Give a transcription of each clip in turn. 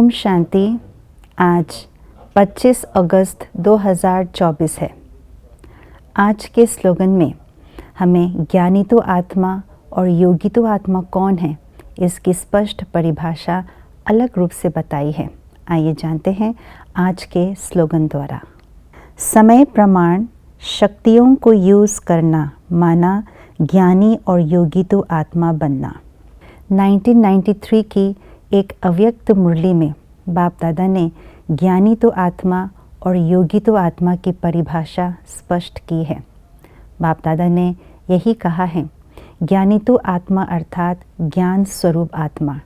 ओम शांति। आज 25 अगस्त 2024 है। आज के स्लोगन में हमें ज्ञानी तो आत्मा और योगी तो आत्मा कौन है, इसकी स्पष्ट परिभाषा अलग रूप से बताई है। आइए जानते हैं आज के स्लोगन द्वारा। समय प्रमाण शक्तियों को यूज़ करना माना ज्ञानी और योगी तो आत्मा बनना। 1993 की एक अव्यक्त मुरली में बाप दादा ने ज्ञानी तो आत्मा और योगी तो आत्मा की परिभाषा स्पष्ट की है। बाप दादा ने यही कहा है, ज्ञानी तो आत्मा अर्थात ज्ञान स्वरूप आत्मा,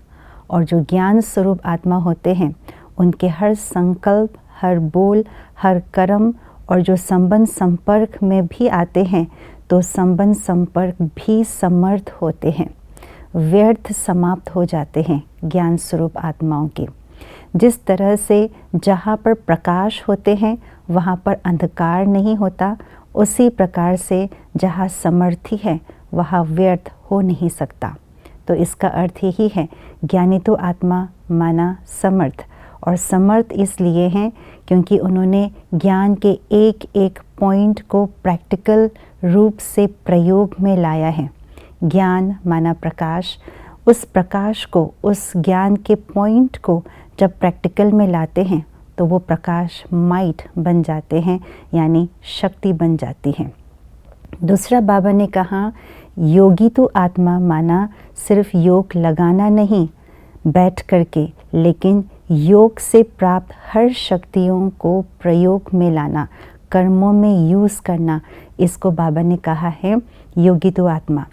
और जो ज्ञान स्वरूप आत्मा होते हैं उनके हर संकल्प, हर बोल, हर कर्म और जो संबंध संपर्क में भी आते हैं तो संबंध संपर्क भी समर्थ होते हैं, व्यर्थ समाप्त हो जाते हैं ज्ञान स्वरूप आत्माओं के। जिस तरह से जहाँ पर प्रकाश होते हैं वहाँ पर अंधकार नहीं होता, उसी प्रकार से जहाँ समर्थी है वहाँ व्यर्थ हो नहीं सकता। तो इसका अर्थ यही है, ज्ञानी तो आत्मा माना समर्थ, और समर्थ इसलिए हैं क्योंकि उन्होंने ज्ञान के एक एक पॉइंट को प्रैक्टिकल रूप से प्रयोग में लाया है। ज्ञान माना प्रकाश, उस प्रकाश को, उस ज्ञान के पॉइंट को जब प्रैक्टिकल में लाते हैं तो वो प्रकाश माइट बन जाते हैं, यानी शक्ति बन जाती है। दूसरा बाबा ने कहा, योगी तो आत्मा माना सिर्फ योग लगाना नहीं बैठ करके, लेकिन योग से प्राप्त हर शक्तियों को प्रयोग में लाना, कर्मों में यूज़ करना, इसको बाबा ने कहा है योगी तो आत्मा।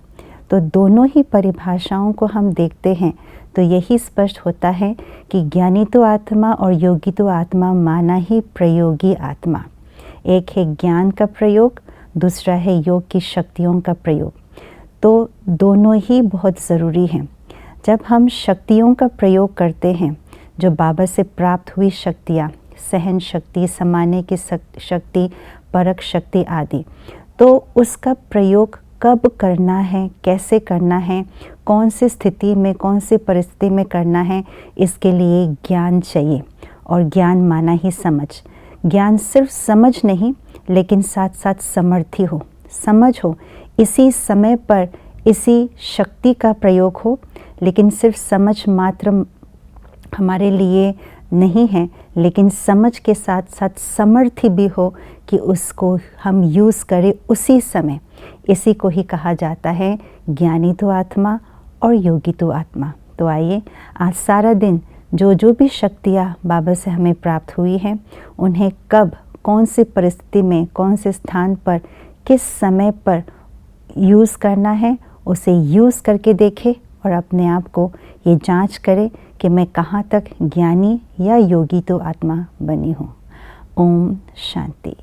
तो दोनों ही परिभाषाओं को हम देखते हैं तो यही स्पष्ट होता है कि ज्ञानी तो आत्मा और योगी तो आत्मा माना ही प्रयोगी आत्मा। एक है ज्ञान का प्रयोग, दूसरा है योग की शक्तियों का प्रयोग। तो दोनों ही बहुत ज़रूरी हैं। जब हम शक्तियों का प्रयोग करते हैं, जो बाबा से प्राप्त हुई शक्तियाँ, सहन शक्ति, समाने की शक्ति, परख शक्ति आदि, तो उसका प्रयोग कब करना है, कैसे करना है, कौन सी स्थिति में, कौन सी परिस्थिति में करना है, इसके लिए ज्ञान चाहिए। और ज्ञान माना ही समझ। ज्ञान सिर्फ समझ नहीं, लेकिन साथ साथ समर्थी हो, समझ हो, इसी समय पर इसी शक्ति का प्रयोग हो, लेकिन सिर्फ समझ मात्र हमारे लिए नहीं है, लेकिन समझ के साथ साथ समर्थी भी हो कि उसको हम यूज़ करें उसी समय। इसी को ही कहा जाता है ज्ञानी तो आत्मा और योगी तो आत्मा। तो आइए आज सारा दिन जो भी शक्तियाँ बाबा से हमें प्राप्त हुई हैं, उन्हें कब, कौन सी परिस्थिति में, कौन से स्थान पर, किस समय पर यूज़ करना है, उसे यूज़ करके देखें और अपने आप को ये जांच करें कि मैं कहाँ तक ज्ञानी या योगी तो आत्मा बनी हूँ। ओम शांति।